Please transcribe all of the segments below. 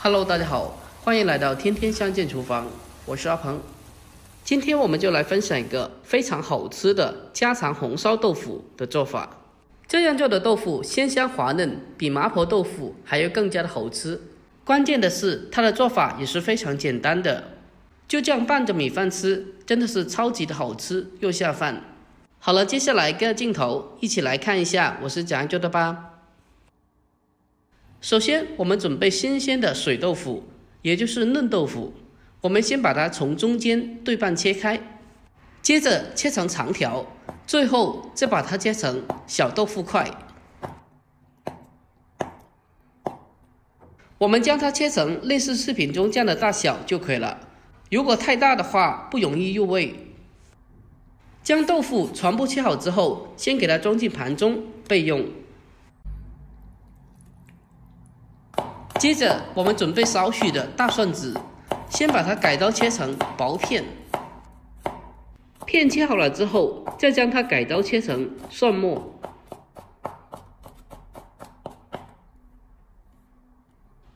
Hello， 大家好，欢迎来到天天相见厨房，我是阿鹏。今天我们就来分享一个非常好吃的家常红烧豆腐的做法。这样做的豆腐鲜香滑嫩，比麻婆豆腐还要更加的好吃。关键的是它的做法也是非常简单的，就这样拌着米饭吃，真的是超级的好吃又下饭。好了，接下来跟着镜头一起来看一下我是怎样做的吧。首先我们准备新鲜的水豆腐，也就是嫩豆腐，我们先把它从中间对半切开，接着切成长条，最后再把它切成小豆腐块。我们将它切成类似视频中这样的大小就可以了，如果太大的话不容易入味。将豆腐全部切好之后，先给它装进盘中备用。接着我们准备少许的大蒜子，先把它改刀切成薄片。片切好了之后，再将它改刀切成蒜末。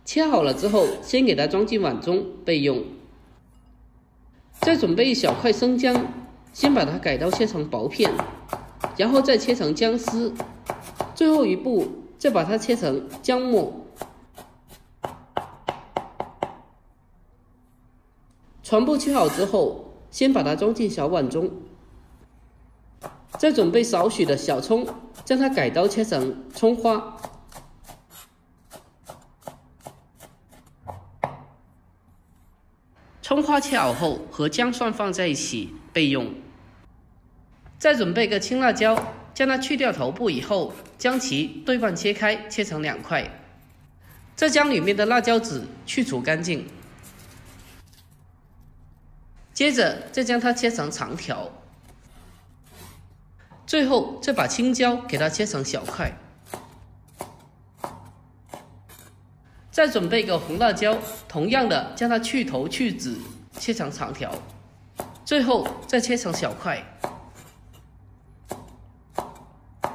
切好了之后，先给它装进碗中备用。再准备一小块生姜，先把它改刀切成薄片，然后再切成姜丝。最后一步，再把它切成姜末。全部切好之后，先把它装进小碗中。再准备少许的小葱，将它改刀切成葱花。葱花切好后，和姜蒜放在一起备用。再准备个青辣椒，将它去掉头部以后，将其对半切开，切成2块。再将里面的辣椒籽去除干净。接着再将它切成长条，最后再把青椒给它切成小块。再准备一个红辣椒，同样的将它去头去籽，切成长条，最后再切成小块。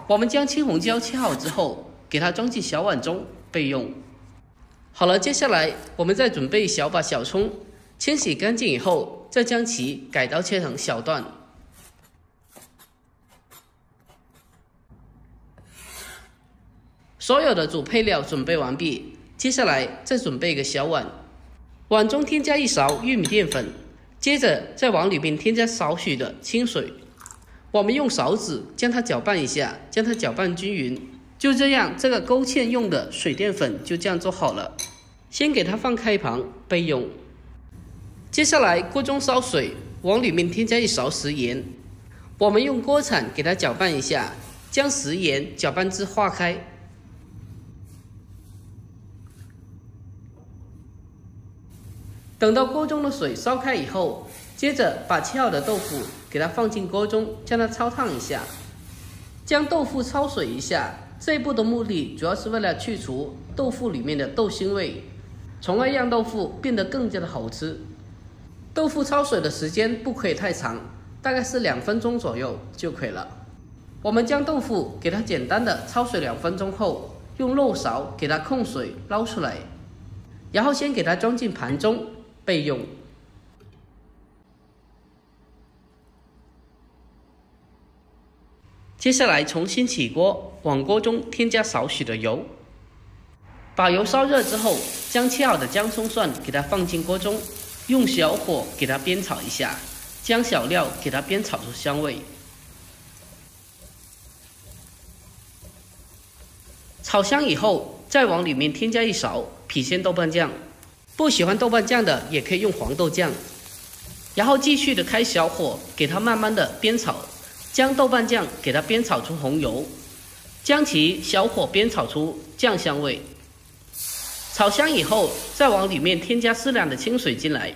我们将青红椒切好之后，给它装进小碗中备用。好了，接下来我们再准备一小把小葱，清洗干净以后，再将其改刀切成小段。所有的主配料准备完毕，接下来再准备一个小碗，碗中添加1勺玉米淀粉，接着再往里面添加少许的清水。我们用勺子将它搅拌一下，将它搅拌均匀。就这样，这个勾芡用的水淀粉就这样做好了，先给它放开一旁备用。接下来锅中烧水，往里面添加1勺食盐，我们用锅铲给它搅拌一下，将食盐搅拌至化开。等到锅中的水烧开以后，接着把切好的豆腐给它放进锅中，将它焯烫一下。将豆腐焯水一下，这一步的目的主要是为了去除豆腐里面的豆腥味，从而让豆腐变得更加的好吃。豆腐焯水的时间不可以太长，大概是2分钟左右就可以了。我们将豆腐给它简单的焯水2分钟后，用漏勺给它控水捞出来，然后先给它装进盘中备用。接下来重新起锅，往锅中添加少许的油，把油烧热之后，将切好的姜葱蒜给它放进锅中，用小火给它煸炒一下，将小料给它煸炒出香味。炒香以后，再往里面添加1勺郫县豆瓣酱，不喜欢豆瓣酱的也可以用黄豆酱。然后继续的开小火，给它慢慢的煸炒，将豆瓣酱给它煸炒出红油，将其小火煸炒出酱香味。炒香以后，再往里面添加适量的清水进来，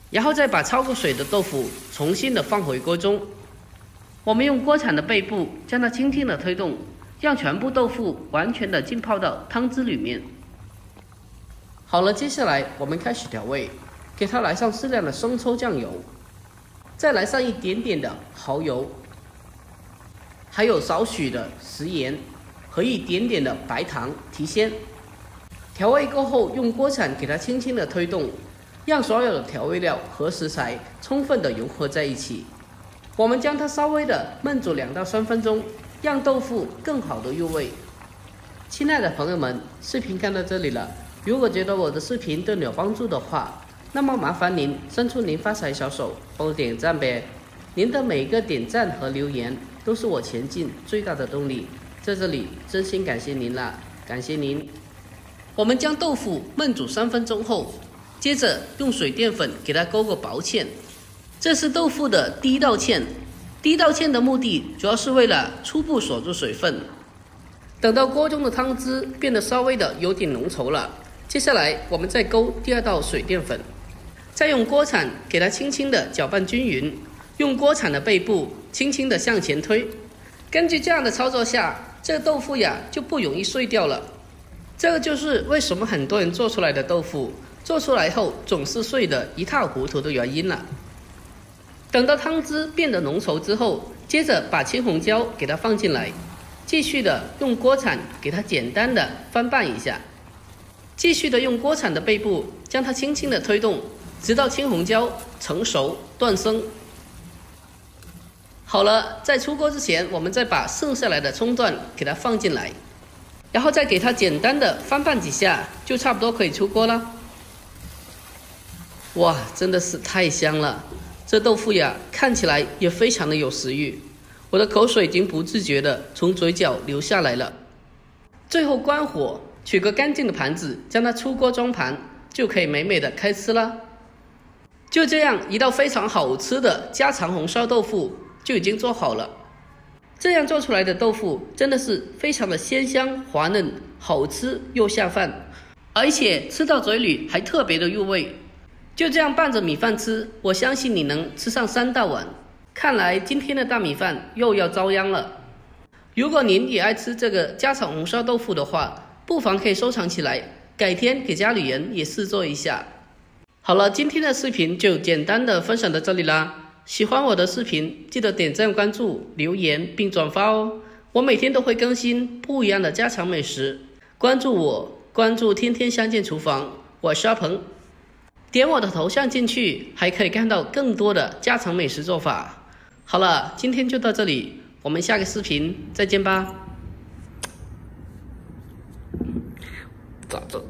然后再把焯过水的豆腐重新的放回锅中。我们用锅铲的背部将它轻轻的推动，让全部豆腐完全的浸泡到汤汁里面。好了，接下来我们开始调味，给它来上适量的生抽酱油，再来上一点点的蚝油，还有少许的食盐和一点点的白糖提鲜。调味过后，用锅铲给它轻轻的推动，让所有的调味料和食材充分的融合在一起。我们将它稍微的焖煮2到3分钟，让豆腐更好的入味。亲爱的朋友们，视频看到这里了，如果觉得我的视频对你有帮助的话，那么麻烦您伸出您发财小手，帮我点赞呗。您的每一个点赞和留言都是我前进最大的动力，在这里真心感谢您了，感谢您。我们将豆腐焖煮3分钟后，接着用水淀粉给它勾个薄芡，这是豆腐的第一道芡。第一道芡的目的主要是为了初步锁住水分。等到锅中的汤汁变得稍微的有点浓稠了，接下来我们再勾第2道水淀粉，再用锅铲给它轻轻的搅拌均匀，用锅铲的背部轻轻的向前推。根据这样的操作下，这个豆腐呀就不容易碎掉了。这个就是为什么很多人做出来的豆腐做出来后总是碎得一塌糊涂的原因了。等到汤汁变得浓稠之后，接着把青红椒给它放进来，继续的用锅铲给它简单的翻拌一下，继续的用锅铲的背部将它轻轻的推动，直到青红椒成熟断生。好了，在出锅之前，我们再把剩下来的葱段给它放进来，然后再给它简单的翻拌几下，就差不多可以出锅了。哇，真的是太香了！这豆腐呀，看起来也非常的有食欲，我的口水已经不自觉的从嘴角流下来了。最后关火，取个干净的盘子，将它出锅装盘，就可以美美的开吃了。就这样，一道非常好吃的家常红烧豆腐就已经做好了。这样做出来的豆腐真的是非常的鲜香滑嫩，好吃又下饭，而且吃到嘴里还特别的入味。就这样拌着米饭吃，我相信你能吃上3大碗。看来今天的大米饭又要遭殃了。如果您也爱吃这个家常红烧豆腐的话，不妨可以收藏起来，改天给家里人也试做一下。好了，今天的视频就简单的分享到这里啦。喜欢我的视频，记得点赞、关注、留言并转发哦。我每天都会更新不一样的家常美食，关注我，关注天天相见厨房，我是阿鹏。点我的头像进去，还可以看到更多的家常美食做法。好了，今天就到这里，我们下个视频再见吧。走。